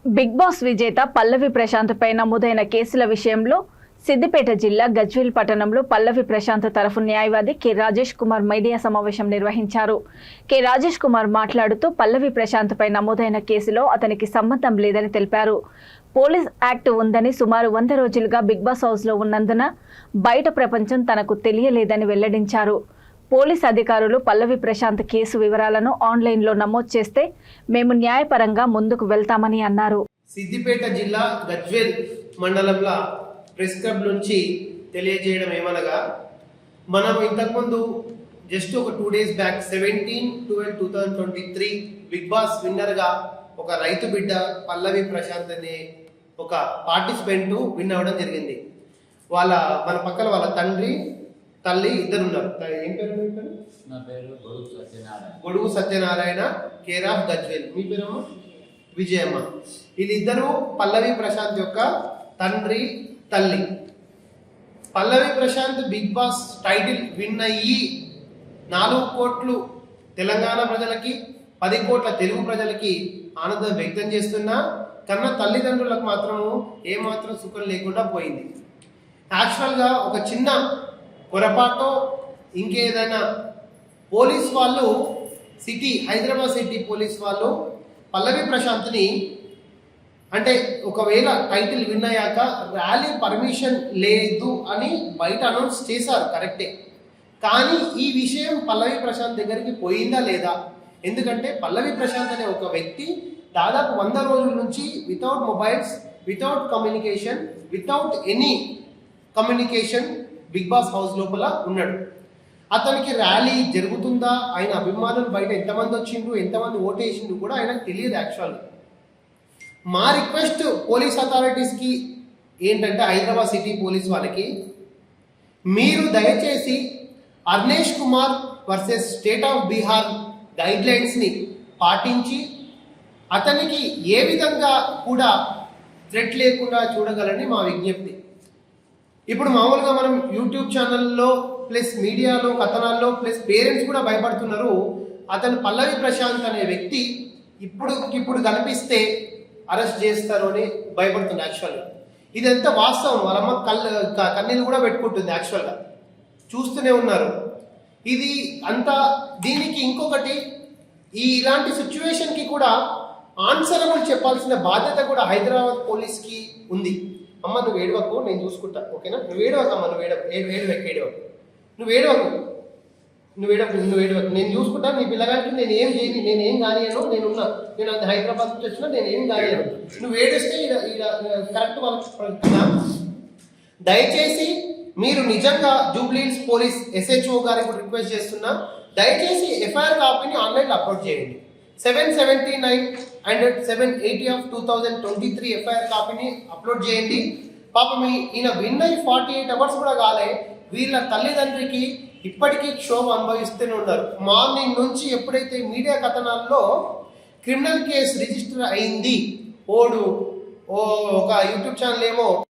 Big boss విజేత పల్లవి ప్రశాంత్ పై నమోదైన కేసుల విషయంలో సిద్దిపేట జిల్లా గజ్వేల్ పట్టణంలో పల్లవి ప్రశాంత్ తరఫు న్యాయవాది కె రాజేష్ కుమార్ మీడియా సమావేశం నిర్వహించారు. కె రాజేష్ కుమార్ మాట్లాడుతూ పల్లవి ప్రశాంత్ పై నమోదైన కేసులో అతనికి సంబంధం లేదని తెలిపారు. పోలీస్ యాక్ట్ ఉందని సుమారు 100 రోజులుగా బిగ్ బాస్ హౌస్ లో ఉన్నందున బయట ప్రపంచం తనకు తెలియలేదని వెల్లడించారు. పోలీస్ అధికారులు పల్లవి ప్రశాంత్ కేసు వివరాలను ఆన్లైన్లో నమోదు చేస్తే మేము న్యాయపరంగా ముందుకు వెళ్తామని అన్నారు. సిద్దిపేట జిల్లా గజ్వేల్ మండలంలో ప్రెస్ క్లబ్ నుంచి తెలియజేయడం ఏమనగా, మనం ఇంతకుముందు జస్ట్ ఒక 2 days బ్యాక్ 17/12/2023 బిగ్ బాస్ విన్నర్గా ఒక రైతు బిడ్డ పల్లవి ప్రశాంత్ అనే ఒక పార్టిసిపెంట్ విన్ అవ్వడం జరిగింది. మన పక్కన వాళ్ళ తండ్రి తల్లి ఇద్దరు ఉన్నారు. ఏం పేరు? నా పేరు గొడుగు సత్యనారాయణ, కేర్ ఆఫ్ గజ్వేల్. మీ పేరమ్మ? విజయమ్మ. వీళ్ళిద్దరూ పల్లవి ప్రశాంత్ యొక్క తండ్రి తల్లి. Pallavi Prashanth big boss title win అయ్యి 4 కోట్లు తెలంగాణ ప్రజలకి, 10 కోట్ల తెలుగు ప్రజలకి ఆనందం వ్యక్తం చేస్తున్నా కన్నా తల్లిదండ్రులకు మాత్రము ఏమాత్రం సుఖం లేకుండా పోయింది. యాక్చువల్గా ఒక చిన్న పొరపాటు ఇంకేదైనా పోలీస్ వాళ్ళు హైదరాబాద్ సిటీ పోలీస్ వాళ్ళు పల్లవి ప్రశాంత్ని అంటే ఒకవేళ టైటిల్ విన్ అయ్యాక ర్యాలీ పర్మిషన్ లేదు అని బయట అనౌన్స్ చేశారు, కరెక్టే. కానీ ఈ విషయం పల్లవి ప్రశాంత్ దగ్గరికి పోయిందా లేదా? ఎందుకంటే పల్లవి ప్రశాంత్ అనే ఒక వ్యక్తి దాదాపు 100 రోజుల నుంచి without mobiles, without communication, without any communication Bigg Boss house లోపల ఉన్నాడు. అతనికి ర్యాలీ జరుగుతుందా, ఆయన అభిమానులు బయట ఎంతమంది వచ్చిండ్రు, ఎంతమంది ఓటేసిండ్రు కూడా ఆయనకు తెలియదు. యాక్చువల్గా మా రిక్వెస్ట్ పోలీస్ అథారిటీస్కి ఏంటంటే, హైదరాబాద్ సిటీ పోలీస్ వాళ్ళకి, మీరు దయచేసి Arnesh Kumar versus state of Bihar గైడ్లైన్స్ని పాటించి అతనికి ఏ విధంగా కూడా థ్రెట్ లేకుండా చూడగలని మా విజ్ఞప్తి. ఇప్పుడు మామూలుగా మనం యూట్యూబ్ ఛానల్లో ప్లస్ మీడియాలో కథనాల్లో ప్లస్ పేరెంట్స్ కూడా భయపడుతున్నారు. అతను పల్లవి ప్రశాంత్ అనే వ్యక్తి ఇప్పుడు కనిపిస్తే అరెస్ట్ చేస్తారు అని భయపడుతుంది. యాక్చువల్గా ఇదంతా వాస్తవం. వాళ్ళమ్మ కన్నీళ్ళు కూడా పెట్టుకుంటుంది. యాక్చువల్గా చూస్తూనే ఉన్నారు. ఇది అంతా దీనికి ఇంకొకటి, ఇలాంటి సిచ్యువేషన్కి కూడా ఆన్సరబుల్ చెప్పాల్సిన బాధ్యత కూడా హైదరాబాద్ పోలీస్కి ఉంది. అమ్మ నువ్వు ఏడవకు, నేను చూసుకుంటా, ఓకేనా? నువ్వు ఏడవకు అమ్మ, నువ్వు ఏడవకు, నేను చూసుకుంటా. నీ పిల్లగానికి నేను ఏం చేయను, నేనేం కానియను, నేనున్నా. నేను అది హైదరాబాద్ నుంచి వచ్చినా నేనేం కానియను. నువ్వు ఏడిస్తే కరెక్ట్ వాళ్ళకి. దయచేసి మీరు నిజంగా జూబ్లీహిల్స్ పోలీస్ SHO గారికి రిక్వెస్ట్ చేస్తున్నా, దయచేసి FIR కాపీని ఆన్లైన్లో అప్లోడ్ చేయండి. 779 అండ్ 780 of 2023 FIR కాపీని అప్లోడ్ చేయండి. పాపం ఈయన విన్ అయ్యి 48 hours కూడా కాలే. వీళ్ళ తల్లిదండ్రికి ఇప్పటికీ క్షోభ అనుభవిస్తూనే ఉన్నారు. మార్నింగ్ నుంచి ఎప్పుడైతే మీడియా కథనాల్లో క్రిమినల్ కేసు రిజిస్టర్ అయింది, ఒక యూట్యూబ్ ఛానల్ ఏమో